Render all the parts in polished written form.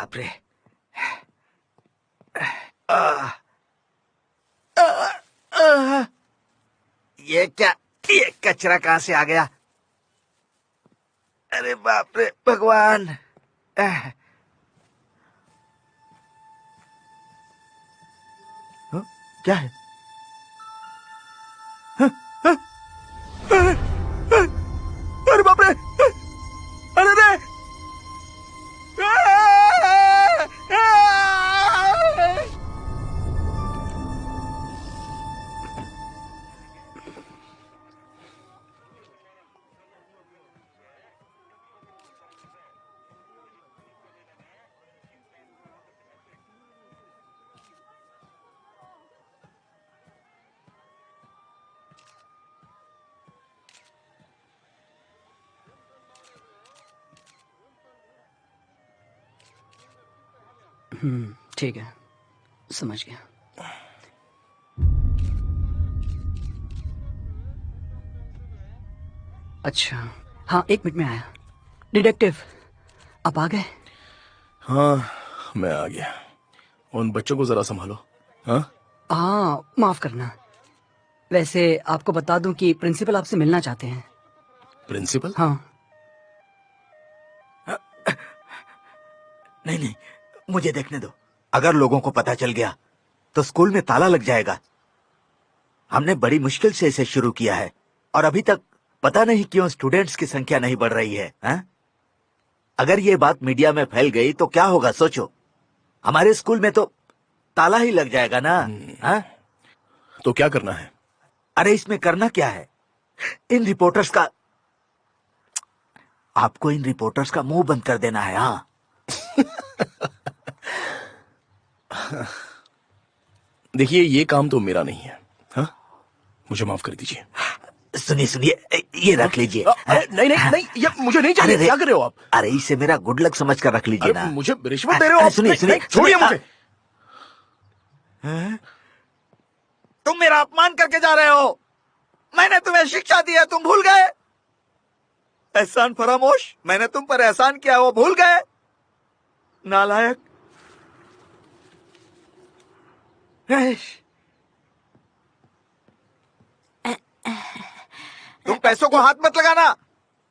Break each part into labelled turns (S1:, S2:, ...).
S1: बाप रे। आ, आ, आ, ये क्या, ये कचरा कहां से आ गया? अरे बाप रे भगवान। हाँ? क्या है? हाँ? हाँ? अरे बाप रे, अरे रे।
S2: ठीक है, समझ गया। अच्छा, हाँ 1 मिनट में आया। डिटेक्टिव, आप आ गए?
S3: हाँ, मैं आ गया। उन बच्चों को जरा संभालो।
S2: हाँ, माफ करना। वैसे आपको बता दूं कि प्रिंसिपल आपसे मिलना चाहते हैं।
S3: प्रिंसिपल?
S2: हाँ।
S1: नहीं नहीं, मुझे देखने दो। अगर लोगों को पता चल गया तो स्कूल में ताला लग जाएगा। हमने बड़ी मुश्किल से इसे शुरू किया है और अभी तक पता नहीं क्यों स्टूडेंट्स की संख्या नहीं बढ़ रही है, हा? अगर ये बात मीडिया में फैल गई तो क्या होगा सोचो। हमारे स्कूल में तो ताला ही लग जाएगा ना। हा?
S3: तो क्या करना है?
S1: अरे इसमें करना क्या है, इन रिपोर्टर्स का, आपको इन रिपोर्टर्स का मुंह बंद कर देना है। हाँ
S3: देखिए, ये काम तो मेरा नहीं है। हाँ, मुझे माफ कर दीजिए।
S1: सुनिए सुनिए, ये रख लीजिए।
S3: अरे नहीं नहीं नहीं, ये मुझे नहीं चाहिए। क्या कर रहे हो आप?
S1: अरे इसे मेरा गुड लक समझ कर रख लीजिए ना।
S3: मुझे रिश्वत दे रहे हो आप?
S1: सुनिए सुनिए,
S3: छोड़िए मुझे।
S1: तुम मेरा अपमान करके जा रहे हो। मैंने तुम्हें शिक्षा दी है, तुम भूल गए? एहसान फरामोश, मैंने तुम पर एहसान किया, वो भूल गए? नालायक। तुम पैसों को हाथ मत लगाना,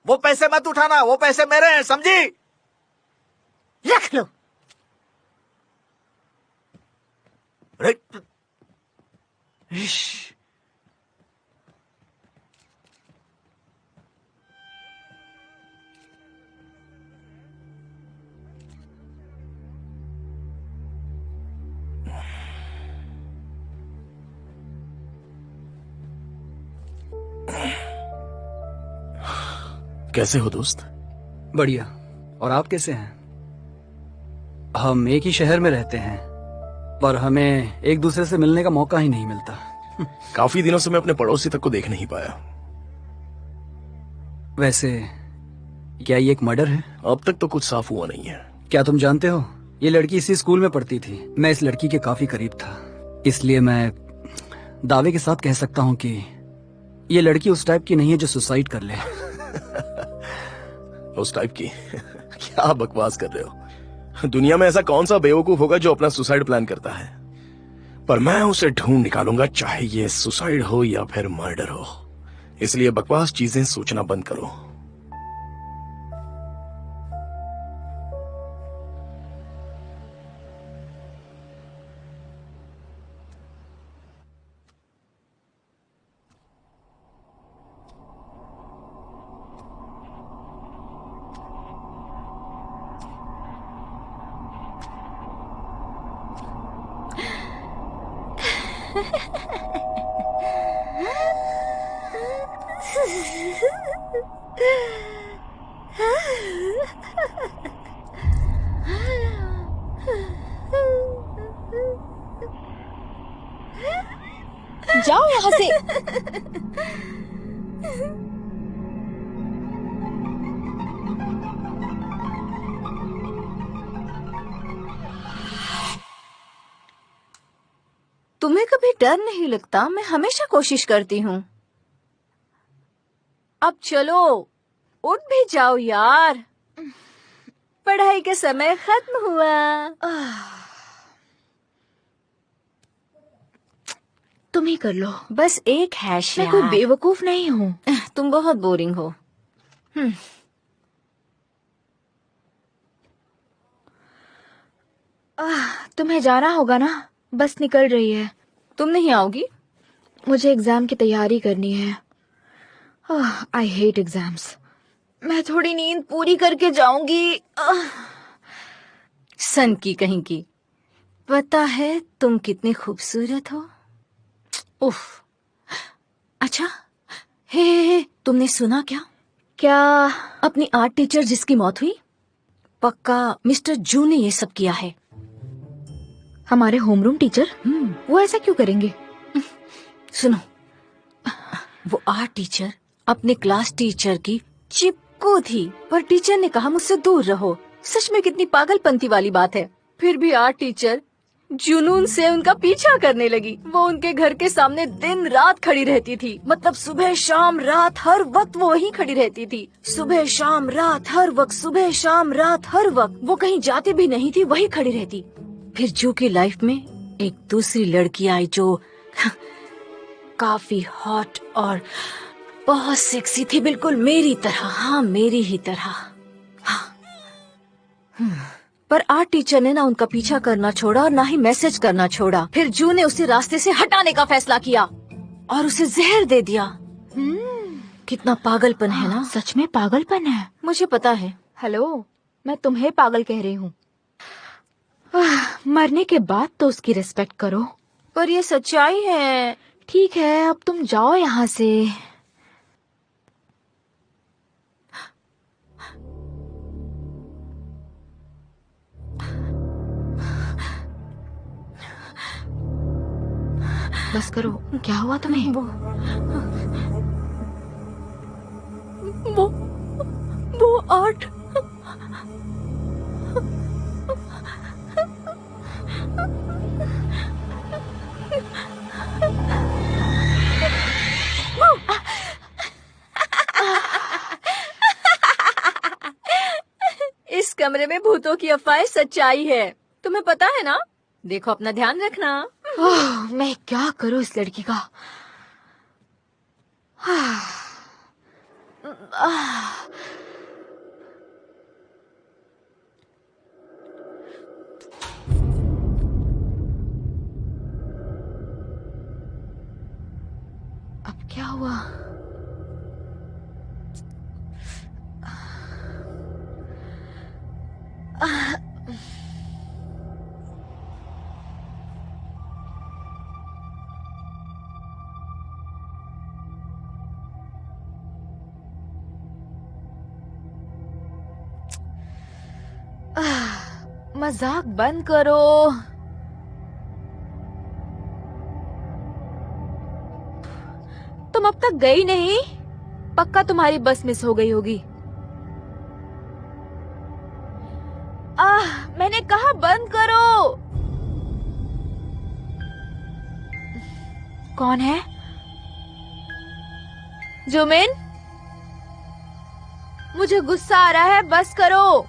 S1: वो पैसे मत उठाना, वो पैसे मेरे हैं, समझी?
S4: रख लो।
S3: कैसे हो दोस्त?
S2: बढ़िया। और आप कैसे हैं? हम एक ही शहर में रहते हैं पर हमें एक दूसरे से मिलने का मौका ही नहीं मिलता।
S3: काफी दिनों से मैं अपने पड़ोसी तक को देख नहीं पाया।
S2: वैसे क्या ये एक मर्डर है?
S3: अब तक तो कुछ साफ हुआ नहीं है।
S2: क्या तुम जानते हो, ये लड़की इसी स्कूल में पढ़ती थी। मैं इस लड़की के काफी करीब था, इसलिए मैं दावे के साथ कह सकता हूँ कि ये लड़की उस टाइप की नहीं है जो सुसाइड कर ले।
S3: उस टाइप की? क्या बकवास कर रहे हो? दुनिया में ऐसा कौन सा बेवकूफ होगा जो अपना सुसाइड प्लान करता है? पर मैं उसे ढूंढ निकालूंगा, चाहे ये सुसाइड हो या फिर मर्डर हो। इसलिए बकवास चीजें सोचना बंद करो।
S4: जाओ यहाँ से। तुम्हें कभी डर नहीं लगता? मैं हमेशा कोशिश करती हूँ। अब चलो, उठ भी जाओ यार। पढ़ाई का समय खत्म हुआ।
S5: तुम ही कर लो।
S4: बस एक हैश
S5: मैं कोई बेवकूफ नहीं हूँ।
S4: तुम बहुत बोरिंग हो।
S5: तुम्हें जाना होगा ना, बस निकल रही है।
S4: तुम नहीं आओगी?
S5: मुझे एग्जाम की तैयारी करनी है। I hate exams. मैं थोड़ी नींद पूरी करके जाऊंगी।
S4: सन की कहीं की। पता है तुम कितनी खूबसूरत हो। उफ। अच्छा, हे, तुमने सुना क्या?
S5: क्या?
S4: अपनी आर्ट टीचर जिसकी मौत हुई, पक्का मिस्टर जू ने ये सब किया है।
S5: हमारे होमरूम टीचर? वो ऐसा क्यों करेंगे?
S4: सुनो, वो आर्ट टीचर अपने क्लास टीचर की चिपको थी, पर टीचर ने कहा मुझसे दूर रहो। सच में कितनी पागलपंती वाली बात है। फिर भी आर्ट टीचर जुनून से उनका पीछा करने लगी। वो उनके घर के सामने दिन रात खड़ी रहती थी। मतलब सुबह शाम रात हर वक्त वो वहीं खड़ी रहती थी। सुबह शाम रात हर वक्त, सुबह शाम रात हर वक्त। वो कहीं जाती भी नहीं थी, वहीं खड़ी रहती। फिर जू की लाइफ में एक दूसरी लड़की आई जो काफी हॉट और बहुत सेक्सी थी, बिल्कुल मेरी तरह। हाँ, मेरी ही तरह। हाँ। पर आर्ट टीचर ने ना उनका पीछा करना छोड़ा और ना ही मैसेज करना छोड़ा। फिर जू ने उसे रास्ते से हटाने का फैसला किया और उसे जहर दे दिया। कितना पागलपन है ना?
S5: सच में पागलपन है।
S4: मुझे पता है।
S5: हेलो, मैं तुम्हें पागल कह रही हूँ। मरने के बाद तो उसकी रिस्पेक्ट करो।
S4: पर ये सच्चाई है।
S5: ठीक है, अब तुम जाओ यहाँ से। बस करो। क्या हुआ तुम्हें?
S4: वो आर्ट। इस कमरे में भूतों की अफवाह सच्चाई है, तुम्हें पता है ना? देखो, अपना ध्यान रखना।
S5: मैं क्या करूं इस लड़की का? अब क्या हुआ? मजाक बंद करो। तुम अब तक गई नहीं? पक्का तुम्हारी बस मिस हो गई होगी। मैंने कहा बंद करो। कौन है? जुमिन, मुझे गुस्सा आ रहा है, बस करो।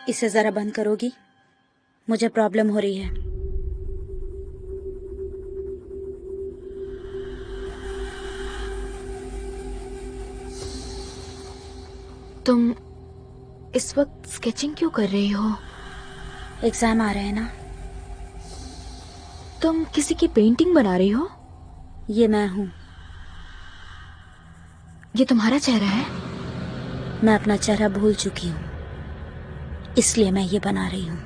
S6: इसे जरा बंद करोगी? मुझे प्रॉब्लम हो रही है।
S5: तुम इस वक्त स्केचिंग क्यों कर रही हो?
S6: एग्जाम आ रहे हैं ना।
S5: तुम किसी की पेंटिंग बना रही हो?
S6: ये मैं हूँ।
S5: ये तुम्हारा चेहरा है?
S6: मैं अपना चेहरा भूल चुकी हूँ, इसलिए मैं ये बना रही हूँ।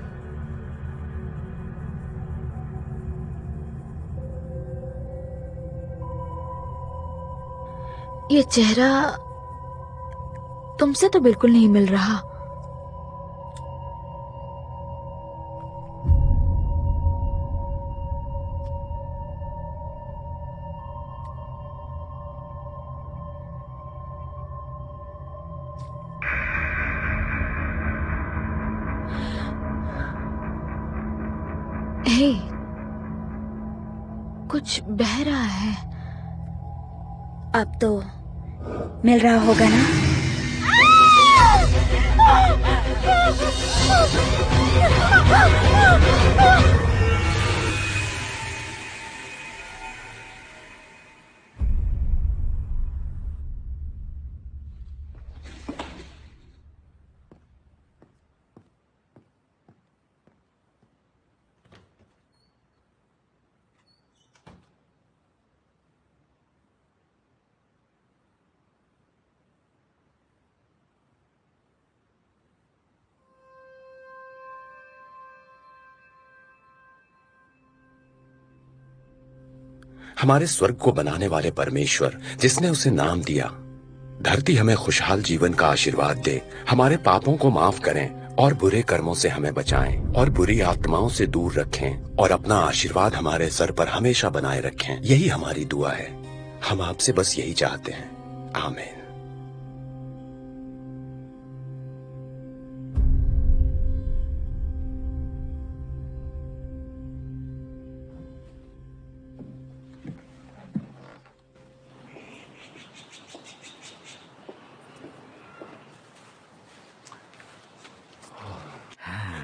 S5: ये चेहरा तुमसे तो बिल्कुल नहीं मिल रहा। हे, कुछ बह रहा है।
S6: अब तो मिल रहा होगा ना?
S7: हमारे स्वर्ग को बनाने वाले परमेश्वर, जिसने उसे नाम दिया, धरती हमें खुशहाल जीवन का आशीर्वाद दे, हमारे पापों को माफ करें और बुरे कर्मों से हमें बचाएं और बुरी आत्माओं से दूर रखें और अपना आशीर्वाद हमारे सर पर हमेशा बनाए रखें। यही हमारी दुआ है। हम आपसे बस यही चाहते हैं। आमीन।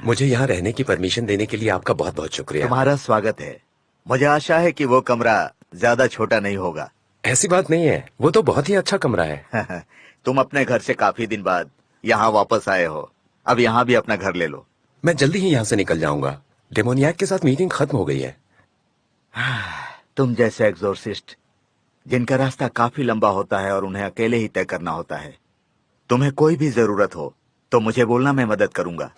S7: मुझे यहाँ रहने की परमिशन देने के लिए आपका बहुत बहुत शुक्रिया।
S1: तुम्हारा स्वागत है। मुझे आशा है कि वो कमरा ज्यादा छोटा नहीं होगा।
S7: ऐसी बात नहीं है, वो तो बहुत ही अच्छा कमरा है।
S1: तुम अपने घर से काफी दिन बाद यहाँ वापस आए हो, अब यहाँ भी अपना घर ले लो।
S7: मैं जल्दी ही यहाँ से निकल जाऊंगा। डेमोनियाक के साथ मीटिंग खत्म हो गई है।
S1: तुम जैसे एग्जोर्सिस्ट जिनका रास्ता काफी लंबा होता है और उन्हें अकेले ही तय करना होता है, तुम्हें कोई भी जरूरत हो तो मुझे बोलना, मैं मदद करूंगा।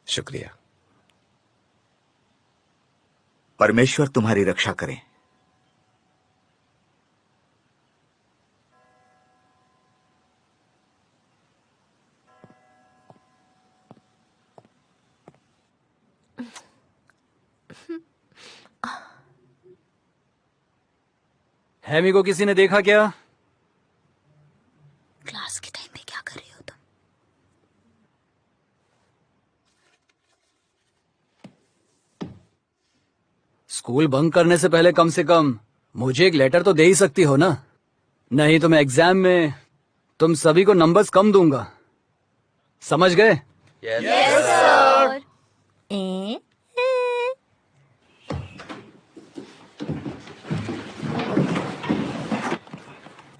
S7: शुक्रिया।
S1: परमेश्वर तुम्हारी रक्षा करे।
S2: हैमी को किसी ने देखा क्या?
S6: क्लास के टाइम में क्या कर रही हो तुम?
S2: स्कूल बंक करने से पहले कम से कम मुझे एक लेटर तो दे ही सकती हो ना, नहीं तो मैं एग्जाम में तुम सभी को नंबर्स कम दूंगा। समझ गए?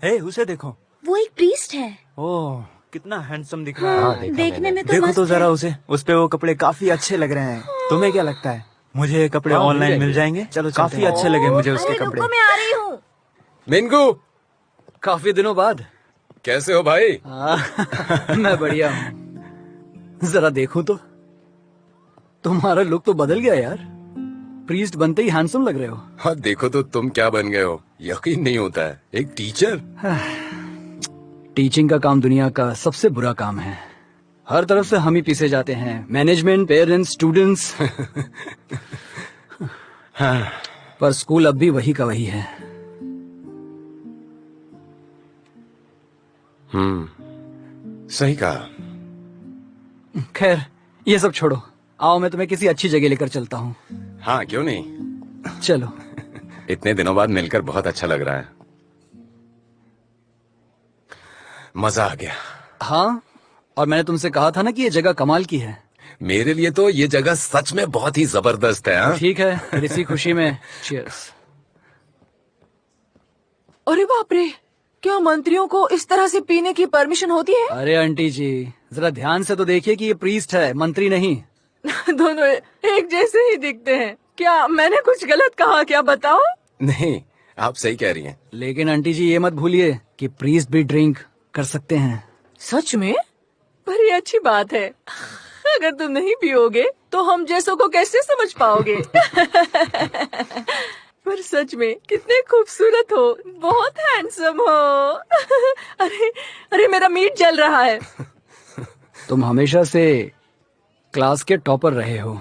S8: हे, उसे देखो।
S6: वो एक प्रीस्ट है।
S8: ओह, कितना हैंडसम दिख रहा है।
S6: देखने में तो
S8: देखो
S6: मस्त
S8: तो जरा
S6: है।
S8: उसे, उस पे वो कपड़े काफी अच्छे लग रहे हैं। तुम्हें क्या लगता है, मुझे ये कपड़े ऑनलाइन मिल जाएंगे? चलो, काफी अच्छे लगे मुझे उसके कपड़े।
S6: मैं आ रही हूँ।
S7: मिंगू,
S2: काफी दिनों बाद।
S7: कैसे हो भाई?
S2: मैं बढ़िया हूँ। जरा देखूं तो, तुम्हारा लुक तो बदल गया यार। प्रीस्ट बनते ही हैंडसम लग रहे हो।
S7: हाँ, देखो तो तुम क्या बन गए हो। यकीन नहीं होता है, एक टीचर।
S2: टीचिंग का काम दुनिया का सबसे बुरा काम है। हर तरफ से हम ही पीछे जाते हैं, मैनेजमेंट, पेरेंट्स, स्टूडेंट्स। पर स्कूल अब भी वही का वही है।
S7: सही कहा।
S2: खैर, ये सब छोड़ो, आओ मैं तुम्हें किसी अच्छी जगह लेकर चलता हूँ।
S7: हाँ, क्यों नहीं।
S2: चलो।
S7: इतने दिनों बाद मिलकर बहुत अच्छा लग रहा है। मजा आ गया।
S2: हाँ, और मैंने तुमसे कहा था ना कि ये जगह कमाल की है।
S7: मेरे लिए तो ये जगह सच में बहुत ही जबरदस्त है। हाँ?
S2: ठीक है, फिर इसी खुशी में चीयर्स।
S4: अरे बाप रे, क्या मंत्रियों को इस तरह से पीने की परमिशन होती है?
S2: अरे आंटी जी, जरा ध्यान से तो देखिए कि ये प्रीस्ट है, मंत्री नहीं।
S4: दोनों एक जैसे ही दिखते हैं। क्या मैंने कुछ गलत कहा क्या, बताओ?
S7: नहीं, आप सही कह रही हैं।
S2: लेकिन आंटी जी, ये मत भूलिए कि प्रीस्ट भी ड्रिंक कर सकते हैं।
S4: सच में? पर ये अच्छी बात है। अगर तुम नहीं पियोगे तो हम जैसों को कैसे समझ पाओगे? पर सच में कितने खूबसूरत हो, बहुत हैंडसम हो। अरे अरे, मेरा मीट जल रहा है।
S2: तुम हमेशा से क्लास के टॉपर रहे हो।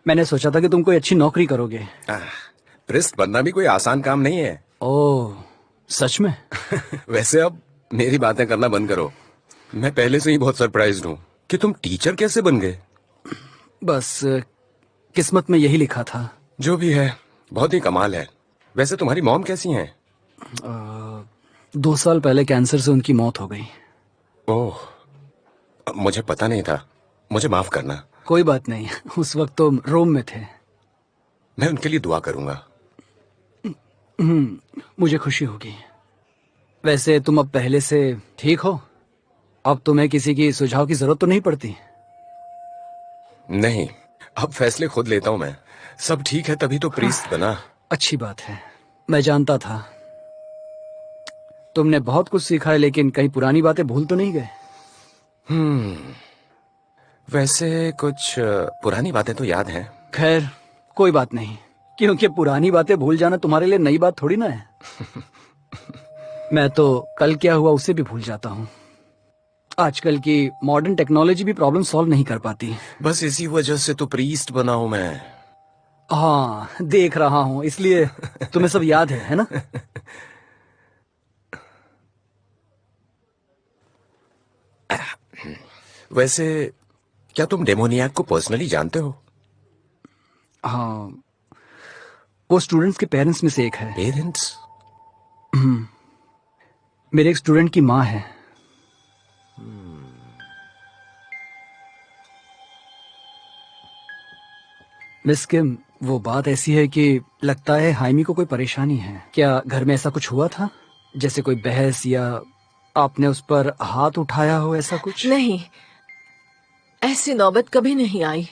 S2: मैंने सोचा था कि तुम कोई अच्छी नौकरी करोगे।
S7: प्रिस्ट बनना भी कोई आसान काम नहीं है।
S2: ओह, सच में?
S7: वैसे अब मेरी बातें करना बंद करो। मैं पहले से ही बहुत सरप्राइज्ड हूँ कि तुम टीचर कैसे बन गए।
S2: बस किस्मत में यही लिखा था।
S7: जो भी है, बहुत ही कमाल है। वैसे तुम्हारी मॉम कैसी हैं?
S2: 2 साल पहले कैंसर से उनकी मौत हो गई।
S7: ओह, मुझे पता नहीं था, मुझे माफ करना।
S2: कोई बात नहीं, उस वक्त तो रोम में थे।
S7: मैं उनके लिए दुआ करूंगा।
S2: मुझे खुशी होगी। वैसे तुम अब पहले से ठीक हो? अब तुम्हें किसी की सुझाव की जरूरत तो नहीं पड़ती?
S7: नहीं, अब फैसले खुद लेता हूं मैं। सब ठीक है तभी तो प्रीस्ट बना।
S2: अच्छी बात है, मैं जानता था। तुमने बहुत कुछ सीखा है, लेकिन कहीं पुरानी बातें भूल तो नहीं गए?
S7: वैसे कुछ पुरानी बातें तो याद हैं।
S2: खैर, कोई बात नहीं, क्योंकि पुरानी बातें भूल जाना तुम्हारे लिए नई बात थोड़ी ना है। मैं तो कल क्या हुआ उसे भी भूल जाता हूँ। आजकल की मॉडर्न टेक्नोलॉजी भी प्रॉब्लम सॉल्व नहीं कर पाती।
S7: बस इसी वजह से तो प्रीस्ट बना हूं मैं।
S2: हाँ, देख रहा हूँ, इसलिए तुम्हें सब याद है ना?
S7: वैसे क्या तुम डेमोनियाक को पर्सनली जानते हो?
S2: हाँ, वो स्टूडेंट्स के पेरेंट्स में से एक है।
S7: पेरेंट्स?
S2: मेरे एक स्टूडेंट की माँ है। मिस किम, वो बात ऐसी है कि लगता है हाइमी को कोई परेशानी है। क्या घर में ऐसा कुछ हुआ था, जैसे कोई बहस या आपने उस पर हाथ उठाया हो, ऐसा कुछ?
S4: नहीं, ऐसी नौबत कभी नहीं आई।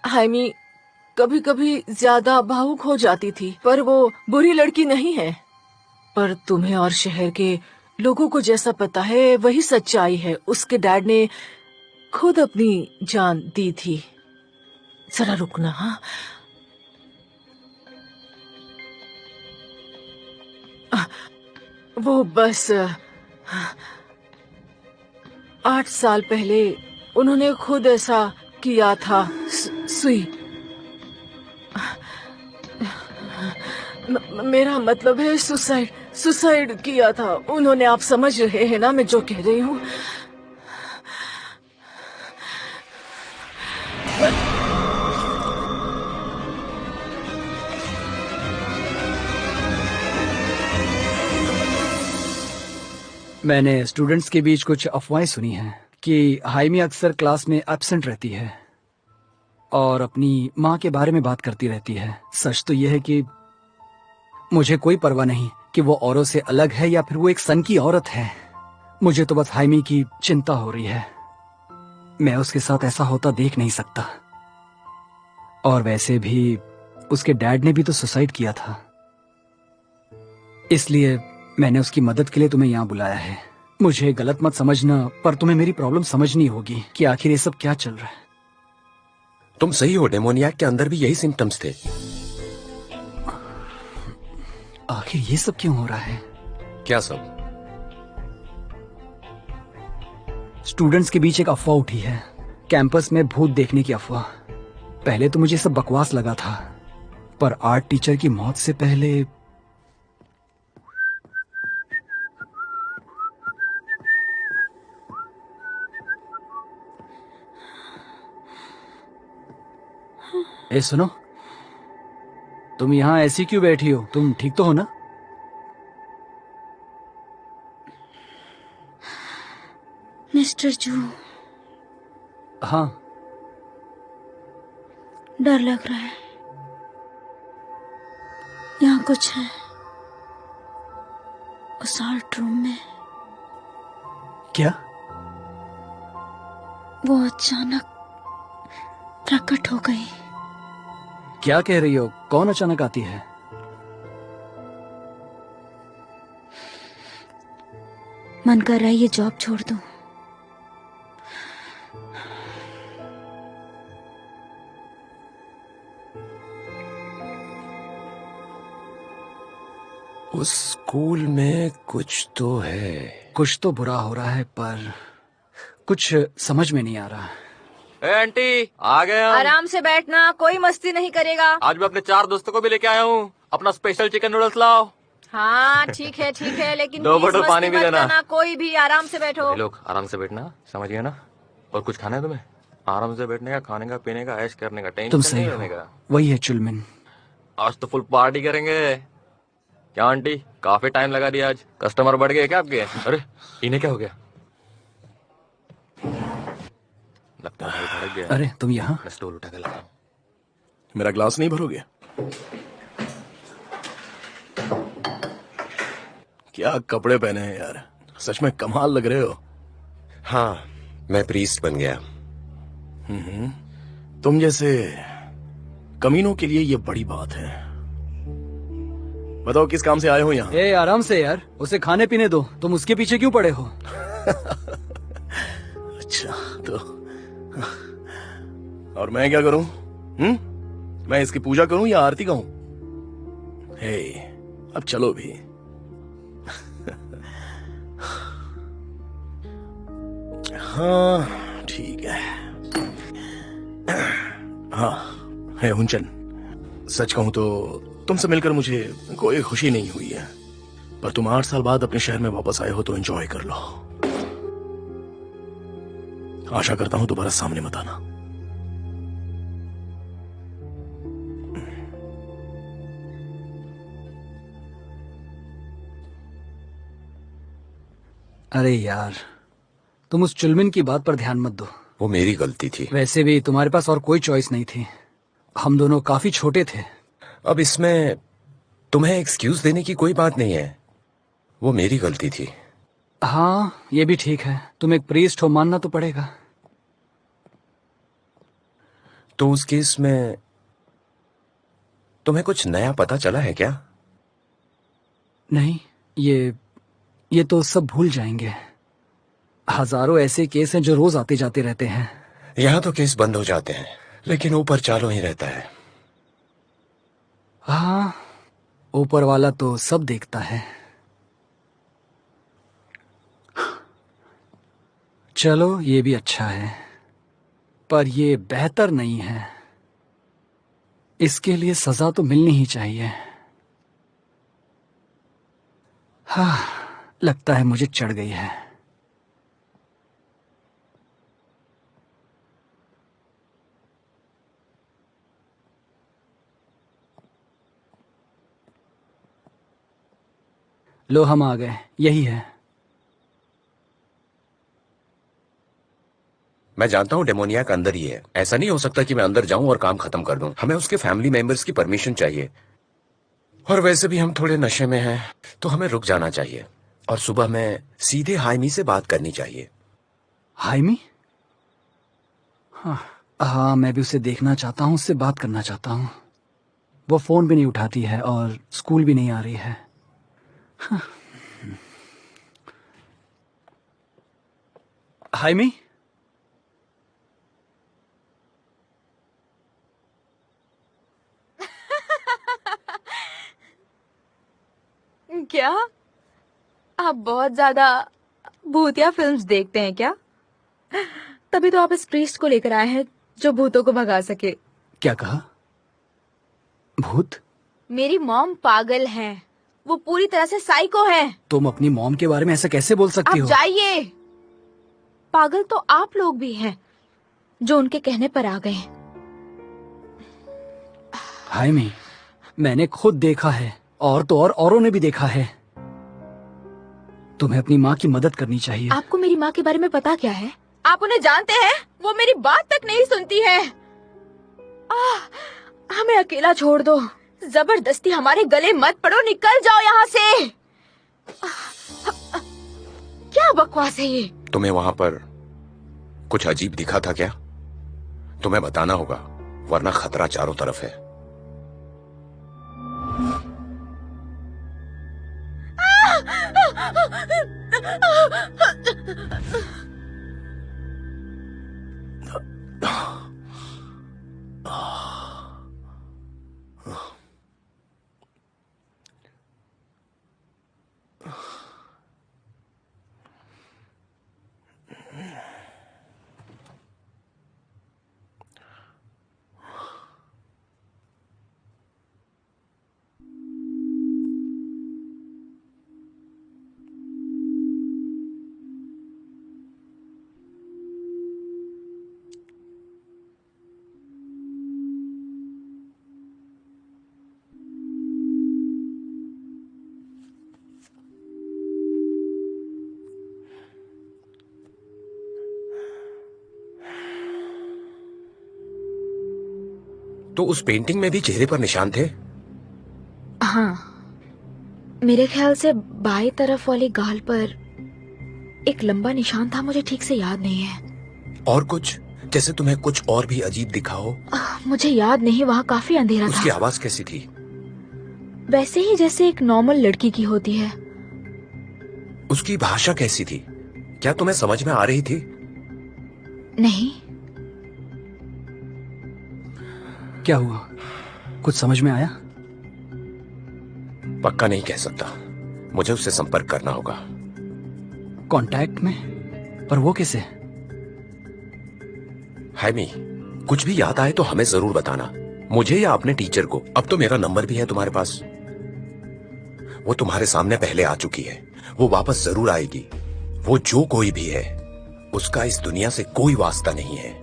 S4: हाइमी कभी कभी ज्यादा भावुक हो जाती थी, पर वो बुरी लड़की नहीं है। पर तुम्हें और शहर के लोगों को जैसा पता है वही सच्चाई है। उसके डैड ने खुद अपनी जान दी थी। जरा रुकना। हाँ, वो बस 8 साल पहले उन्होंने खुद ऐसा किया था। सुई, मेरा मतलब है सुसाइड किया था उन्होंने। आप समझ रहे हैं ना मैं जो कह रही हूँ?
S2: मैंने स्टूडेंट्स के बीच कुछ अफवाहें सुनी हैं कि हाइमी अक्सर क्लास में एब्सेंट रहती है और अपनी माँ के बारे में बात करती रहती है। सच तो यह है कि मुझे कोई परवाह नहीं कि वो औरों से अलग है या फिर वो एक सन की औरत है। मुझे तो बस हाइमी की चिंता हो रही है। मैं उसके साथ ऐसा होता देख नहीं सकता। और वैसे भी उसके डैड ने भी तो सुसाइड किया था, इसलिए मैंने उसकी मदद के लिए तुम्हें यहाँ बुलाया है। मुझे गलत मत समझना, पर तुम्हें मेरी प्रॉब्लम समझनी होगी कि आखिर ये सब क्या चल रहा है।
S7: तुम सही हो, डेमोनियाक के अंदर भी यही सिम्टम्स थे।
S2: आखिर ये सब क्यों हो रहा है?
S7: क्या सब?
S2: स्टूडेंट्स के बीच एक अफवाह उठी है, कैंपस में भूत देखने की अफवाह। पहले तो मुझे सब बकवास लगा था, पर आर्ट टीचर की मौत से पहले ए सुनो, तुम यहाँ ऐसी क्यों बैठी हो? तुम ठीक तो हो ना?
S6: मिस्टर जू,
S2: हाँ।
S6: डर लग रहा है। यहाँ कुछ है उस आर्ट रूम में।
S2: क्या?
S6: वो अचानक प्रकट हो गई।
S2: क्या कह रही हो? कौन अचानक आती है?
S6: मन कर रहा है ये जॉब छोड़ दूं।
S7: उस स्कूल में कुछ तो है।
S2: कुछ तो बुरा हो रहा है, पर कुछ समझ में नहीं आ रहा।
S9: आंटी आ गए हम।
S4: आराम से बैठना, कोई मस्ती नहीं करेगा।
S9: आज मैं अपने 4 दोस्तों को भी लेके आया हूँ। अपना स्पेशल चिकन नूडल्स लाओ।
S4: हाँ ठीक है, लेकिन
S9: 2
S4: प्लीज
S9: बोतल
S4: मस्ती
S9: पानी भी
S4: मत
S9: देना।
S4: करना, कोई भी आराम से बैठो।
S9: ये लोग आराम से बैठना, समझ गए ना? और कुछ खाना है तुम्हें? आराम से बैठने का, खाने का, पीने का, ऐश करने का,
S2: तुम
S9: टेंशन
S2: सही
S9: नहीं
S2: हो,
S9: लेने का।
S2: वही है चुलमिन।
S9: आज तो फुल पार्टी करेंगे। क्या आंटी, काफी टाइम लगा दिया आज। कस्टमर बढ़ गए क्या आपके? अरे इन्हें क्या हो गया? लगता है भाई भड़क गया।
S2: अरे तुम यहाँ?
S9: मैं स्टूल उठा के लाता हूँ।
S3: मेरा ग्लास नहीं भरोगे? क्या कपड़े पहने हैं यार, सच में कमाल लग रहे हो।
S7: हाँ, मैं प्रीस्ट बन गया।
S3: तुम जैसे कमीनों के लिए ये बड़ी बात है। बताओ किस काम से आए हो यहाँ?
S2: ए आराम से यार, उसे खाने पीने दो, तुम उसके पीछे क्यों पड़े हो?
S3: अच्छा तो और मैं क्या करूं? मैं इसकी पूजा करूं या आरती गाऊं? हे, अब चलो भी। हाँ ठीक है। हाँ है हुनचन, सच कहूं तो तुमसे मिलकर मुझे कोई खुशी नहीं हुई है, पर तुम 8 साल बाद अपने शहर में वापस आए हो तो एंजॉय कर लो। आशा करता हूं दोबारा सामने मत आना।
S2: अरे यार, तुम उस चुलमिन की बात पर ध्यान मत दो।
S7: वो मेरी गलती थी।
S2: वैसे भी तुम्हारे पास और कोई चॉइस नहीं थी, हम दोनों काफी छोटे थे।
S7: अब इसमें तुम्हें एक्सक्यूज देने की कोई बात नहीं है, वो मेरी गलती थी।
S2: हाँ ये भी ठीक है, तुम एक प्रीस्ट हो, मानना तो पड़ेगा।
S7: तो उस केस में तुम्हें कुछ नया पता चला है क्या?
S2: नहीं, ये तो सब भूल जाएंगे। हजारों ऐसे केस हैं जो रोज आते जाते रहते हैं।
S7: यहाँ तो केस बंद हो जाते हैं, लेकिन ऊपर चालू ही रहता है।
S2: हाँ, ऊपर वाला तो सब देखता है। चलो ये भी अच्छा है, पर ये बेहतर नहीं है। इसके लिए सजा तो मिलनी ही चाहिए। हाँ, लगता है मुझे चढ़ गई है। लो हम आ गए, यही है।
S7: मैं जानता हूँ डेमोनियाक अंदर ही है। ऐसा नहीं हो सकता कि मैं अंदर जाऊं और काम खत्म कर दूं। हमें उसके फैमिली मेंबर्स की परमिशन चाहिए, और वैसे भी हम थोड़े नशे में हैं, तो हमें रुक जाना चाहिए और सुबह में सीधे हाइमी से बात करनी चाहिए।
S2: हाइमी? हाँ, मैं भी उसे देखना चाहता हूँ, उससे बात करना चाहता हूँ। वो फोन भी नहीं उठाती है और स्कूल भी नहीं आ रही है। हाइमी?
S5: क्या आप बहुत ज्यादा भूतिया फिल्म्स देखते हैं क्या? तभी तो आप इस प्रीस्ट को लेकर आए हैं जो भूतों को भगा सके।
S2: क्या कहा? भूत?
S5: मेरी मॉम पागल है, वो पूरी तरह से साइको है।
S2: तुम अपनी मॉम के बारे में ऐसा कैसे बोल सकती
S5: आप
S2: हो?
S5: जाइए। पागल तो आप लोग भी हैं जो उनके कहने पर आ गए।
S2: हाइमी, मैंने खुद देखा है, और तो और औरों ने भी देखा है। तुम्हें अपनी माँ की मदद करनी चाहिए।
S5: आपको मेरी माँ के बारे में पता क्या है? आप उन्हें जानते हैं? वो मेरी बात तक नहीं सुनती है। हमें अकेला छोड़ दो, जबरदस्ती हमारे गले मत पड़ो, निकल जाओ यहाँ से। क्या बकवास है ये?
S7: तुम्हें वहां पर कुछ अजीब दिखा था क्या? तुम्हें बताना होगा, वरना खतरा चारों तरफ है। तो उस पेंटिंग में भी चेहरे पर निशान थे?
S5: हाँ, मेरे ख्याल से बाई तरफ वाली गाल पर एक लंबा निशान था, मुझे ठीक से याद नहीं है।
S7: और कुछ, जैसे तुम्हें कुछ और भी अजीब दिखा हो?
S5: मुझे याद नहीं, वहाँ काफी अंधेरा
S7: उसकी
S5: था।
S7: आवाज कैसी थी?
S5: वैसे ही जैसे एक नॉर्मल लड़की की होती है।
S7: उसकी भाषा कैसी थी? क्या तुम्हें समझ में आ रही थी?
S5: नहीं।
S2: क्या हुआ, कुछ समझ में आया?
S7: पक्का नहीं कह सकता, मुझे उससे संपर्क करना होगा।
S2: कांटेक्ट में? पर वो कैसे?
S7: हैमी, कुछ भी याद आए तो हमें जरूर बताना, मुझे या अपने टीचर को। अब तो मेरा नंबर भी है तुम्हारे पास। वो तुम्हारे सामने पहले आ चुकी है, वो वापस जरूर आएगी। वो जो कोई भी है, उसका इस दुनिया से कोई वास्ता नहीं है।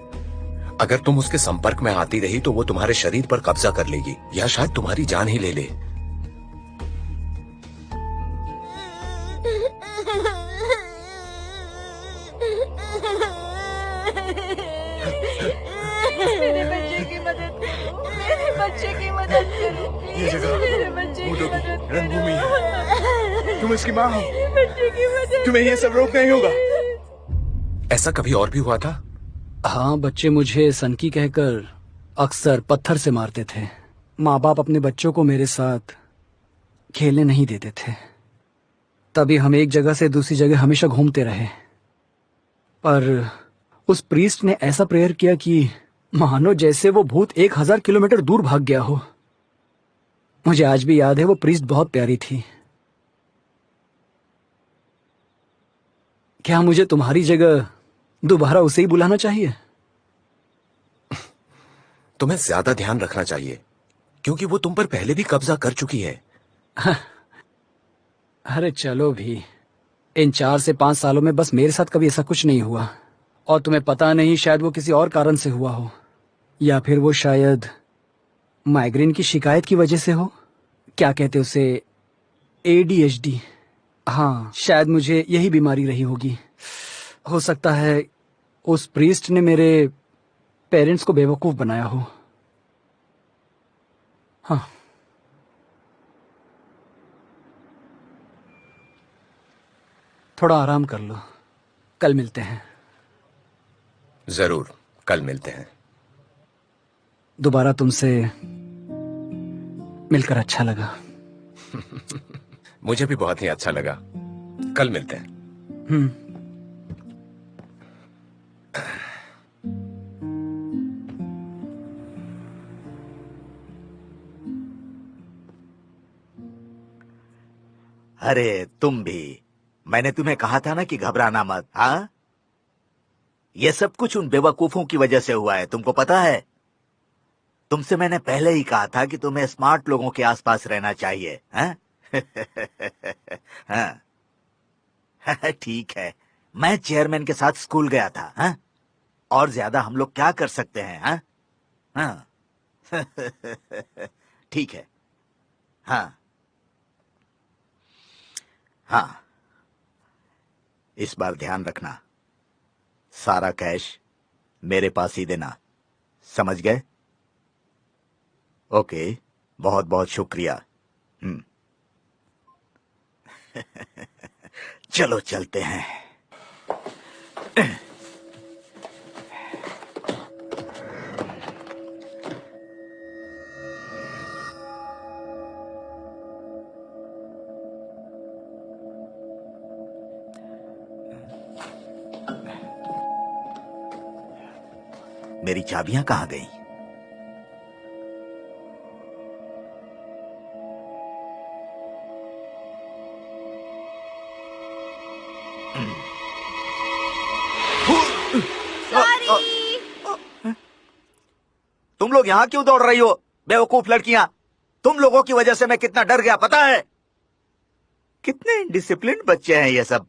S7: अगर तुम उसके संपर्क में आती रही तो वो तुम्हारे शरीर पर कब्जा कर लेगी, या शायद तुम्हारी जान ही ले ले।
S5: मेरे बच्चे की मदद करो, मेरे बच्चे की मदद करो,
S3: ये जगह
S5: मेरे बच्चे की
S3: भूतों की
S5: मदद करो।
S3: रणभूमि है। तुम इसकी माँ हो,
S5: मेरे बच्चे की मदद
S3: तुम्हें ये सब रोकना ही होगा।
S7: ऐसा कभी और भी हुआ था?
S2: हाँ, बच्चे मुझे सनकी कहकर अक्सर पत्थर से मारते थे। माँ बाप अपने बच्चों को मेरे साथ खेलने नहीं देते थे, तभी हम एक जगह से दूसरी जगह हमेशा घूमते रहे। पर उस प्रीस्ट ने ऐसा प्रेयर किया कि मानो जैसे वो भूत 1000 किलोमीटर दूर भाग गया हो। मुझे आज भी याद है, वो प्रीस्ट बहुत प्यारी थी। क्या मुझे तुम्हारी जगह दोबारा उसे ही बुलाना चाहिए?
S7: तुम्हें ज्यादा ध्यान रखना चाहिए, क्योंकि वो तुम पर पहले भी कब्जा कर चुकी है।
S2: अरे चलो भी, इन 4 से 5 सालों में बस मेरे साथ कभी ऐसा कुछ नहीं हुआ। और तुम्हें पता नहीं, शायद वो किसी और कारण से हुआ हो, या फिर वो शायद माइग्रेन की शिकायत की वजह से हो। क्या कहते उसे, ADHD। हाँ, शायद मुझे यही बीमारी रही होगी। हो सकता है उस प्रीस्ट ने मेरे पेरेंट्स को बेवकूफ बनाया हो। हाँ, थोड़ा आराम कर लो, कल मिलते हैं।
S7: जरूर, कल मिलते हैं।
S2: दोबारा तुमसे मिलकर अच्छा लगा।
S7: मुझे भी बहुत ही अच्छा लगा। कल मिलते हैं।
S1: अरे तुम भी, मैंने तुम्हें कहा था ना कि घबराना मत। हाँ, ये सब कुछ उन बेवकूफों की वजह से हुआ है, तुमको पता है। तुमसे मैंने पहले ही कहा था कि तुम्हें स्मार्ट लोगों के आसपास रहना चाहिए। हाँ? हाँ। ठीक है, मैं चेयरमैन के साथ स्कूल गया था। हाँ? और ज्यादा हम लोग क्या कर सकते हैं? हाँ? हाँ। ठीक है। हाँ हाँ, इस बार ध्यान रखना, सारा कैश मेरे पास ही देना, समझ गए? ओके, बहुत बहुत शुक्रिया। चलो चलते हैं। मेरी चाबियां कहाँ गई? तुम लोग यहां क्यों दौड़ रही हो, बेवकूफ लड़कियां? तुम लोगों की वजह से मैं कितना डर गया, पता है? कितने डिसिप्लिन बच्चे हैं ये सब।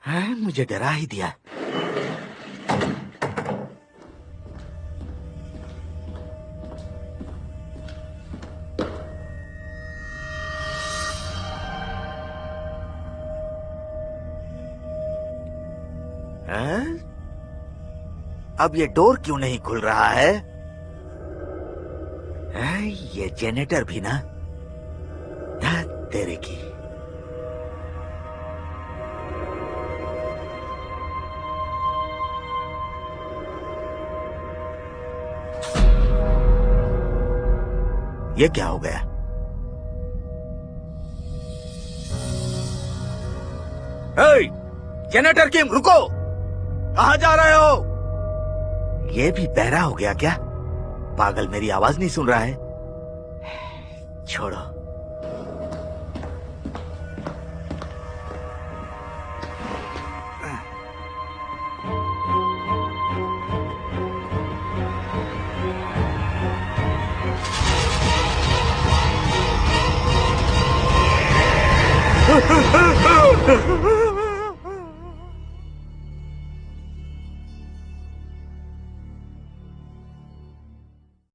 S1: है, मुझे डरा ही दिया। हैं? अब ये डोर क्यों नहीं खुल रहा है? ये जेनेटर भी ना तेरे की। ये क्या हो गया? जेनेटर किंग रुको, कहां जा रहे हो? ये भी बहरा हो गया क्या? पागल मेरी आवाज नहीं सुन रहा है? छोड़ो।